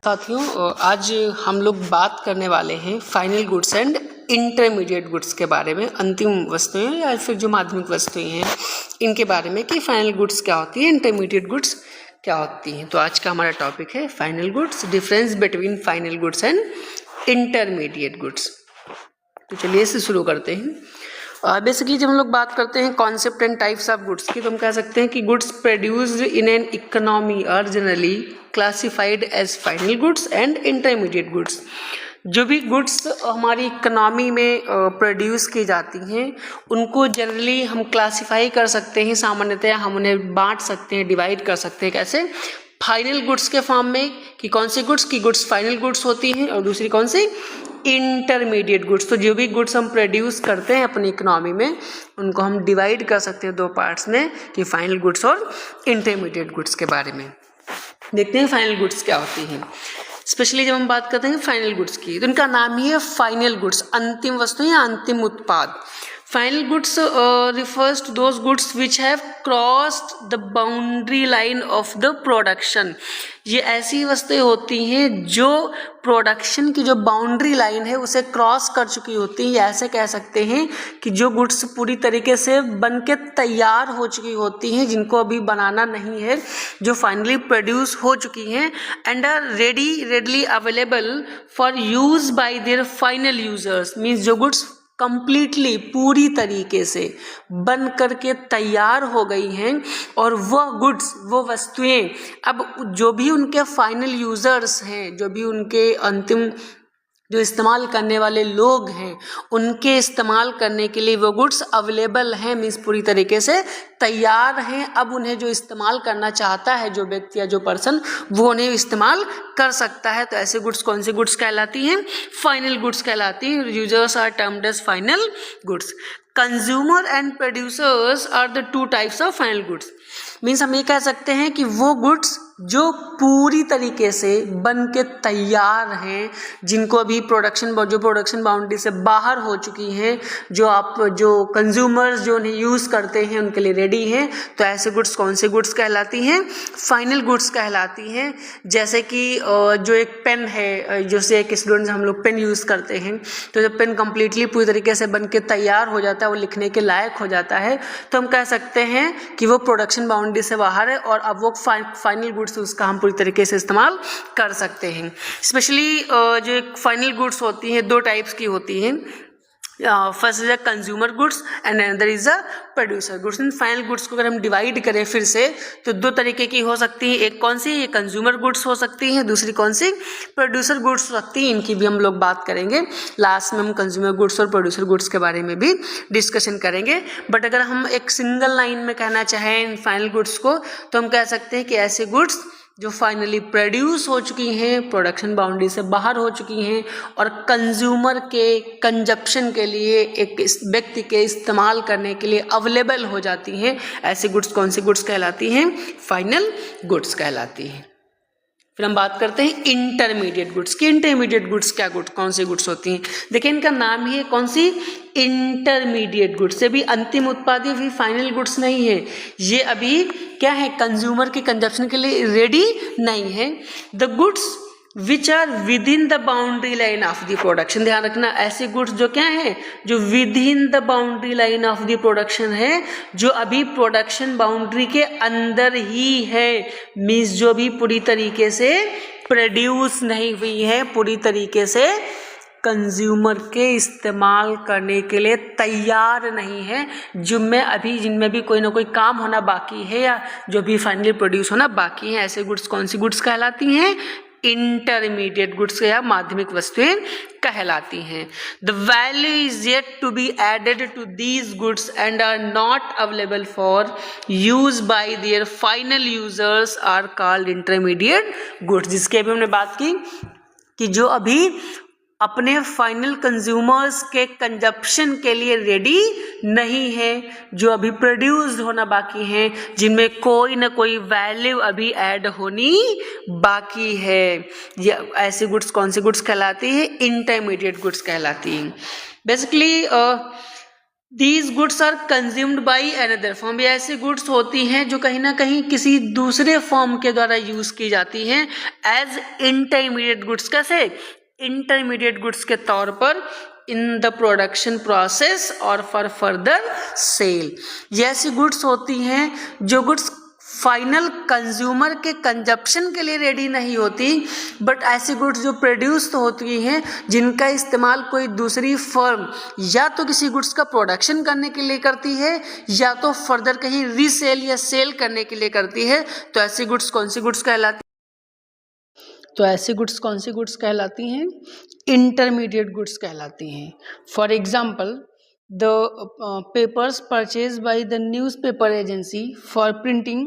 साथियों, आज हम लोग बात करने वाले हैं final goods and intermediate goods के बारे में। अंतिम वस्तुएं या फिर जो माध्यमिक वस्तुएं हैं इनके बारे में कि फाइनल गुड्स क्या होती है, इंटरमीडिएट गुड्स क्या होती हैं। तो आज का हमारा टॉपिक है final goods, difference between final goods and intermediate goods. तो चलिए इससे शुरू करते हैं। बेसिकली जब हम लोग बात करते हैं concept and types of goods की, तो हम कह सकते हैं कि goods produced in an economy are generally classified as final goods and intermediate goods. जो भी गुड्स हमारी इकोनॉमी में प्रोड्यूस की जाती हैं उनको जनरली हम क्लासिफाई कर सकते हैं, सामान्यतः हम उन्हें बांट सकते हैं, डिवाइड कर सकते हैं। कैसे? फाइनल गुड्स के फॉर्म में कि कौन सी गुड्स की गुड्स फाइनल गुड्स होती हैं और दूसरी कौन सी इंटरमीडिएट गुड्स। तो जो भी गुड्स हम प्रोड्यूस करते हैं अपनी इकोनॉमी में उनको हम डिवाइड कर सकते हैं दो पार्ट्स में कि फाइनल गुड्स और इंटरमीडिएट गुड्स के बारे में। देखते हैं फाइनल गुड्स क्या होती हैं। स्पेशली जब हम बात करते हैं फाइनल गुड्स की तो इनका नाम ही है फाइनल गुड्स, अंतिम वस्तु या अंतिम उत्पाद। Final goods refers to those goods which have crossed the boundary line of the production। ये ऐसी वस्तुएं होती हैं जो प्रोडक्शन की जो बाउंड्री लाइन है उसे क्रॉस कर चुकी होती हैं। ऐसे कह सकते हैं कि जो गुड्स पूरी तरीके से बन के तैयार हो चुकी होती हैं, जिनको अभी बनाना नहीं है, जो फाइनली प्रोड्यूस हो चुकी हैं and are readily available for use by their final users. Means जो गुड्स कंप्लीटली पूरी तरीके से बन करके तैयार हो गई हैं और वह गुड्स, वो वस्तुएं अब जो भी उनके फाइनल यूजर्स हैं, जो भी उनके अंतिम जो इस्तेमाल करने वाले लोग हैं, उनके इस्तेमाल करने के लिए वो गुड्स अवेलेबल हैं, मीन्स पूरी तरीके से तैयार हैं। अब उन्हें जो इस्तेमाल करना चाहता है, जो व्यक्ति या जो पर्सन, वो उन्हें इस्तेमाल कर सकता है। तो ऐसे गुड्स कौन सी गुड्स कहलाती हैं? फाइनल गुड्स कहलाती हैं। Users are termed as final goods. Consumer and producers are the two types of final goods. Means हम ये कह सकते हैं कि वो गुड्स जो पूरी तरीके से बन के तैयार हैं, जिनको अभी प्रोडक्शन बाउंड्री से बाहर हो चुकी हैं, जो कंज्यूमर्स जो उन्हें यूज़ करते हैं उनके लिए रेडी हैं, तो ऐसे गुड्स कौन से गुड्स कहलाती हैं? फाइनल गुड्स कहलाती हैं। जैसे कि जो एक पेन है, जैसे एक स्टूडेंट हम लोग पेन यूज़ करते हैं, तो जब पेन कम्प्लीटली पूरी तरीके से बन के तैयार हो जाता है, वो लिखने के लायक हो जाता है, तो हम कह सकते हैं कि वो प्रोडक्शन बाउंड्री से बाहर है और अब वो फाइनल गुड्स उसका हम पूरी तरीके से इस्तेमाल कर सकते हैं। स्पेशली जो एक फाइनल गुड्स होती हैं दो टाइप्स की होती हैं। First is a consumer goods and another is a producer goods. In final goods को अगर हम डिवाइड करें फिर से तो दो तरीके की हो सकती है। एक कौन सी? ये कंज्यूमर गुड्स हो सकती है, दूसरी कौन सी? प्रोड्यूसर गुड्स हो सकती है। इनकी भी हम लोग बात करेंगे। लास्ट में हम कंज्यूमर गुड्स और प्रोड्यूसर गुड्स के बारे में भी डिस्कशन करेंगे। बट अगर हम एक सिंगल लाइन में कहना चाहें इन फाइनल गुड्स को, तो हम कह सकते हैं कि ऐसे गुड्स जो फाइनली प्रोड्यूस हो चुकी हैं, प्रोडक्शन बाउंड्री से बाहर हो चुकी हैं और कंज्यूमर के कंजप्शन के लिए, एक व्यक्ति के इस्तेमाल करने के लिए अवेलेबल हो जाती हैं, ऐसी गुड्स कौन सी गुड्स कहलाती हैं? फाइनल गुड्स कहलाती हैं। फिर हम बात करते हैं इंटरमीडिएट गुड्स की। इंटरमीडिएट गुड्स क्या कौन सी गुड्स होती हैं? देखिए इनका नाम ही है कौन सी? Intermediate goods. से भी अंतिम उत्पाद भी फाइनल गुड्स नहीं है, ये अभी क्या है? कंज्यूमर के कंजप्शन के लिए रेडी नहीं है। The goods which are within the boundary line of the production. ध्यान रखना, ऐसे गुड्स जो क्या है? जो within the boundary line of the production है, जो अभी प्रोडक्शन बाउंड्री के अंदर ही है। मीन्स जो भी पूरी तरीके से प्रोड्यूस नहीं हुई है, पूरी तरीके से कंज्यूमर के इस्तेमाल करने के लिए तैयार नहीं है, जिनमें भी कोई ना कोई काम होना बाकी है या जो भी फाइनली प्रोड्यूस होना बाकी है, ऐसे गुड्स कौन सी गुड्स कहलाती हैं? इंटरमीडिएट गुड्स या माध्यमिक वस्तुएं कहलाती हैं। The value is yet to be added to these goods and are not available for use by their final users are called intermediate goods. जिसकी अभी हमने बात की कि जो अभी अपने फाइनल कंज्यूमर्स के कंजप्शन के लिए रेडी नहीं है, जो अभी प्रोड्यूस्ड होना बाकी हैं, जिनमें कोई ना कोई वैल्यू अभी ऐड होनी बाकी है, ये ऐसी गुड्स कौन सी गुड्स कहलाती है? इंटरमीडिएट गुड्स कहलाती हैं। Basically these goods are consumed by another form, ये ऐसी गुड्स होती हैं जो कहीं ना कहीं किसी दूसरे फॉर्म के द्वारा यूज की जाती हैं एज इंटरमीडिएट गुड्स। कैसे? इंटरमीडिएट गुड्स के तौर पर इन द प्रोडक्शन प्रोसेस और फॉर फर्दर सेल। ये ऐसी गुड्स होती हैं जो गुड्स फाइनल कंज्यूमर के कंजप्शन के लिए रेडी नहीं होती, बट ऐसी गुड्स जो प्रोड्यूस तो होती हैं जिनका इस्तेमाल कोई दूसरी फर्म या तो किसी गुड्स का प्रोडक्शन करने के लिए करती है या तो फर्दर कहीं रीसेल या सेल करने के लिए करती है। तो ऐसी गुड्स कौन सी गुड्स कहलाती हैं? इंटरमीडिएट गुड्स कहलाती हैं। For example, the papers purchase by the newspaper agency for printing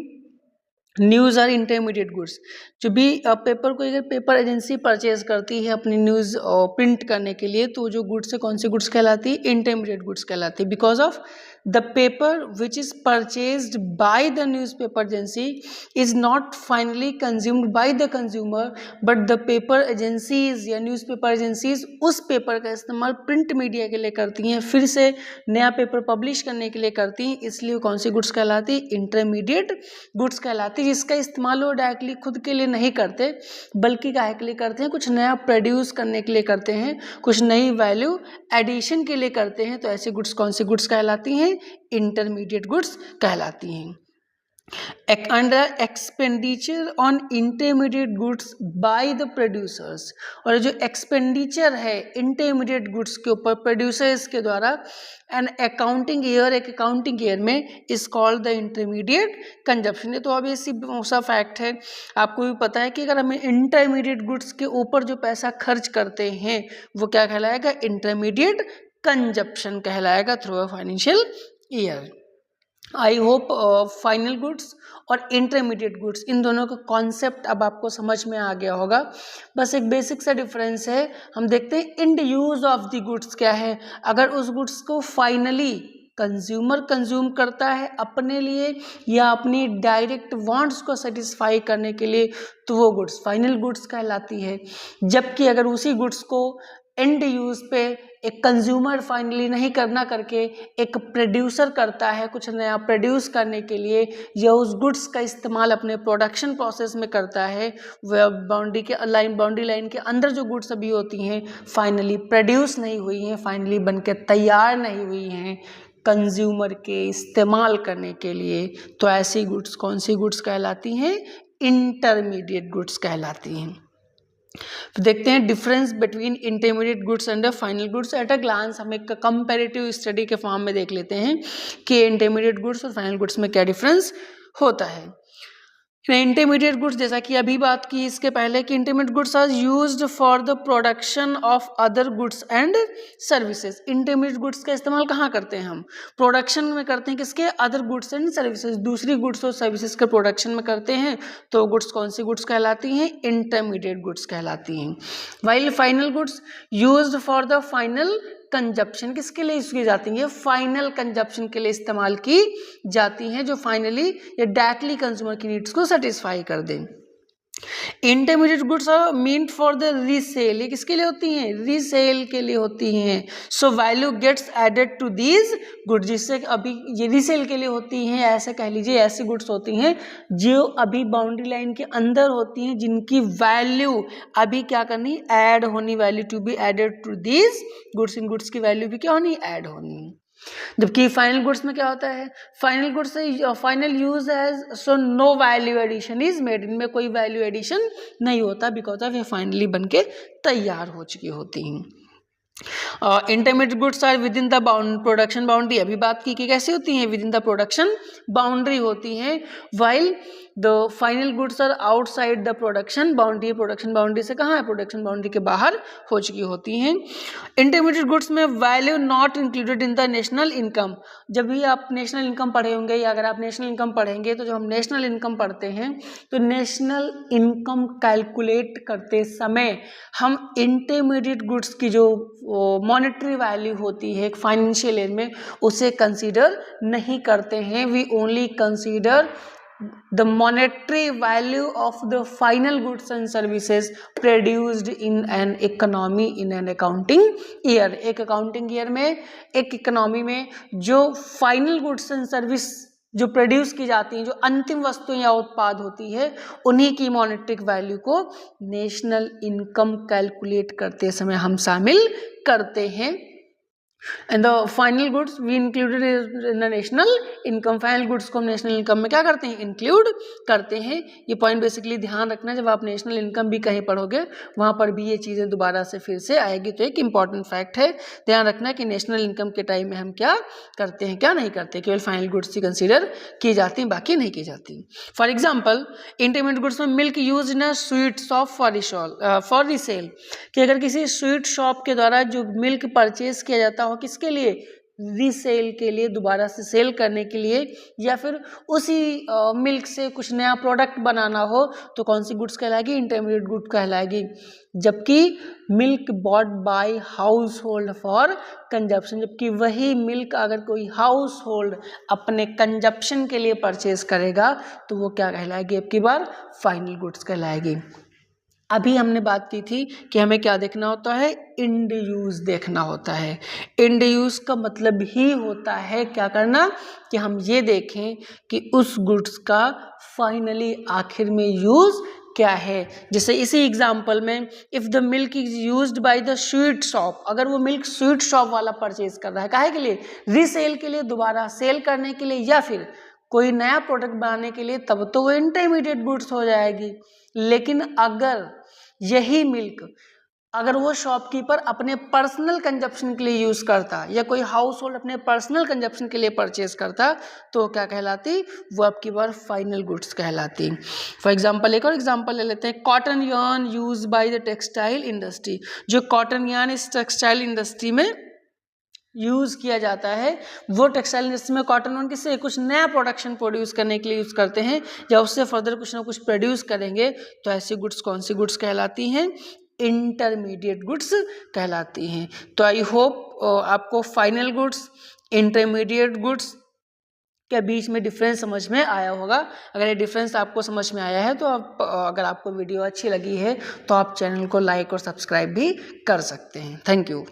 news are intermediate goods. जो भी पेपर को अगर पेपर एजेंसी परचेज करती है अपनी न्यूज़ प्रिंट करने के लिए, तो जो गुड्स है कौन सी गुड्स कहलाती है? इंटरमीडिएट गुड्स कहलाती है। Because of the paper which is purchased bye the newspaper agency is not finally consumed by the consumer, but the paper agencies या न्यूज़पेपर एजेंसीज उस पेपर का इस्तेमाल प्रिंट मीडिया के लिए करती हैं, फिर से नया पेपर पब्लिश करने के लिए करती हैं, इसलिए कौन सी गुड्स कहलाती? इंटरमीडिएट गुड्स कहलाती है। जिसका इस्तेमाल वो डायरेक्टली खुद के लिए नहीं करते, बल्कि काहे के लिए करते हैं? कुछ नया प्रोड्यूस करने के लिए करते हैं, कुछ नई वैल्यू एडिशन के लिए करते हैं। तो ऐसी गुड्स कौन सी गुड्स कहलाती हैं? इंटरमीडिएट गुड्स कहलाती हैं। Under expenditure on intermediate goods by the producers, और जो एक्सपेंडिचर है इंटरमीडिएट गुड्स के ऊपर प्रोड्यूसर्स के द्वारा एन अकाउंटिंग ईयर, एक अकाउंटिंग ईयर में is called the intermediate consumption. ये तो ऑब्वियसली सा फैक्ट है, आपको भी पता है कि अगर हमें इंटरमीडिएट गुड्स के ऊपर जो पैसा खर्च करते हैं वो क्या कहलाएगा? इंटरमीडिएट कंजप्शन कहलाएगा through a financial year. I hope final goods और इंटरमीडिएट गुड्स इन दोनों का कॉन्सेप्ट अब आपको समझ में आ गया होगा। बस एक बेसिक सा डिफरेंस है, हम देखते हैं and use of the goods क्या है। अगर उस गुड्स को फाइनली कंज्यूमर कंज्यूम करता है अपने लिए या अपनी डायरेक्ट वांट्स को सेटिस्फाई करने के लिए, तो वो गुड्स फाइनल गुड्स कहलाती है। जबकि अगर उसी गुड्स को एंड यूज पे एक कंज्यूमर फाइनली नहीं करना करके एक प्रोड्यूसर करता है कुछ नया प्रोड्यूस करने के लिए, या उस गुड्स का इस्तेमाल अपने प्रोडक्शन प्रोसेस में करता है, वह बाउंड्री लाइन के अंदर जो गुड्स अभी होती हैं फाइनली प्रोड्यूस नहीं हुई हैं, फाइनली बनके तैयार नहीं हुई हैं कंज्यूमर के इस्तेमाल करने के लिए, तो ऐसी गुड्स कौन सी गुड्स कहलाती हैं? इंटरमीडिएट गुड्स कहलाती हैं। तो देखते हैं difference between intermediate goods and final goods at a glance. हम एक कंपैरेटिव स्टडी के फॉर्म में देख लेते हैं कि इंटरमीडिएट गुड्स और फाइनल गुड्स में क्या डिफरेंस होता है। इंटरमीडिएट गुड्स, जैसा कि अभी बात की इसके पहले कि intermediate goods are used for the production of other goods and services. Intermediate goods का इस्तेमाल कहाँ करते हैं? हम प्रोडक्शन में करते हैं, किसके? अदर गुड्स एंड सर्विसेज, दूसरी गुड्स और सर्विसेज के प्रोडक्शन में करते हैं, तो गुड्स कौन सी गुड्स कहलाती हैं? इंटरमीडिएट गुड्स कहलाती हैं। While final goods used for the final consumption, किसके लिए यूज की जाती हैं? फाइनल कंजप्शन के लिए इस्तेमाल की जाती हैं, जो फाइनली या डायरेक्टली कंज्यूमर की नीड्स को सेटिस्फाई कर दें। Intermediate goods are meant for the resale, ये किसके लिए होती हैं? रीसेल के लिए होती हैं। So value gets added to these goods, जिससे अभी ये रीसेल के लिए होती हैं, ऐसे कह लीजिए ऐसी गुड्स होती हैं जो अभी बाउंड्री लाइन के अंदर होती हैं, जिनकी वैल्यू अभी क्या करनी? ऐड होनी, value to be added to these goods, इन गुड्स की वैल्यू भी क्या होनी? ऐड होनी। जबकि फाइनल गुड्स में क्या होता है? फाइनल गुड्स से final use as so no value addition is made, इनमें कोई वैल्यू एडिशन नहीं होता, बिकॉज ऑफ ये फाइनली बनके तैयार हो चुकी होती हैं। Intermediate goods are within the production boundary, अभी बात की कि कैसे होती हैं? Within the production boundary होती हैं, while the final goods are outside the production boundary, production boundary से कहाँ है? प्रोडक्शन बाउंड्री के बाहर हो चुकी होती हैं। इंटरमीडिएट गुड्स में value not included in the national income, जब भी आप नेशनल इनकम पढ़े होंगे या अगर आप नेशनल इनकम पढ़ेंगे तो जब हम नेशनल इनकम पढ़ते हैं तो नेशनल इनकम कैलकुलेट करते समय हम इंटरमीडिएट गुड्स की जो मॉनेटरी वैल्यू होती है एक फाइनेंशियल ईयर में, उसे कंसीडर नहीं करते हैं। We only consider the monetary value of the final goods and services produced in an economy in an accounting year। एक accounting year में, एक economy में जो final goods and service जो प्रोड्यूस की जाती हैं, जो अंतिम वस्तुएं या उत्पाद होती है, उन्हीं की मॉनेटरी वैल्यू को नेशनल इनकम कैलकुलेट करते समय हम शामिल करते हैं। And the final goods we included in the national income. Final goods को हम नेशनल इनकम में क्या करते हैं, इंक्लूड करते हैं। ये पॉइंट बेसिकली ध्यान रखना, जब आप नेशनल इनकम भी कहीं पढ़ोगे वहाँ पर भी ये चीज़ें दोबारा से फिर से आएगी। तो एक इंपॉर्टेंट फैक्ट है, ध्यान रखना कि नेशनल इनकम के टाइम में हम क्या करते हैं, क्या नहीं करते। केवल फाइनल गुड्स ही कंसिडर की जाती हैं, बाकी नहीं की जाती। फॉर एग्जाम्पल इंटरमीडिएट गुड्स में milk use in a sweet shop for resale, कि अगर किसी स्वीट शॉप के द्वारा जो मिल्क परचेज किया जाता हो, किसके लिए, रीसेल के लिए, दोबारा से सेल करने के लिए, या फिर उसी मिल्क से कुछ नया प्रोडक्ट बनाना हो, तो कौन सी गुड्स कहलाएगी, इंटरमीडिएट गुड कहलाएगी। जबकि milk bought by house hold for consumption, जबकि वही मिल्क अगर कोई हाउस होल्ड अपने कंजप्शन के लिए परचेज करेगा तो वो क्या कहलाएगी, अब की बार फाइनल गुड्स कहलाएगी। अभी हमने बात की थी कि हमें क्या देखना होता है, इंड यूज देखना होता है। इंड यूज का मतलब ही होता है क्या करना, कि हम ये देखें कि उस गुड्स का फाइनली आखिर में यूज क्या है। जैसे इसी एग्जाम्पल में, if the milk is used by the sweet shop, अगर वो मिल्क स्वीट शॉप वाला परचेज कर रहा है, काहे के लिए, रीसेल के लिए, दोबारा सेल करने के लिए, या फिर कोई नया प्रोडक्ट बनाने के लिए, तब तो वो इंटरमीडिएट गुड्स हो जाएगी। लेकिन अगर यही मिल्क अगर वो शॉपकीपर अपने पर्सनल कंजप्शन के लिए यूज़ करता, या कोई हाउस होल्ड अपने पर्सनल कंजप्शन के लिए परचेज करता, तो क्या कहलाती, वो आपकी बार फाइनल गुड्स कहलाती। फॉर एग्जांपल एक और एग्जांपल ले लेते हैं, cotton yarn use by the textile industry. जो कॉटन यार्न इस टेक्सटाइल इंडस्ट्री में यूज़ किया जाता है, वो टेक्सटाइल इंडस्ट्री में कॉटन यार्न किससे, कुछ नया प्रोडक्शन प्रोड्यूस करने के लिए यूज़ करते हैं, या उससे फर्दर कुछ ना कुछ प्रोड्यूस करेंगे, तो ऐसी गुड्स कौन सी गुड्स कहलाती हैं, इंटरमीडिएट गुड्स कहलाती हैं। तो आई होप आपको फाइनल गुड्स, इंटरमीडिएट गुड्स के बीच में डिफरेंस समझ में आया होगा। अगर ये डिफरेंस आपको समझ में आया है तो आप, अगर आपको वीडियो अच्छी लगी है तो आप चैनल को लाइक और सब्सक्राइब भी कर सकते हैं। Thank you.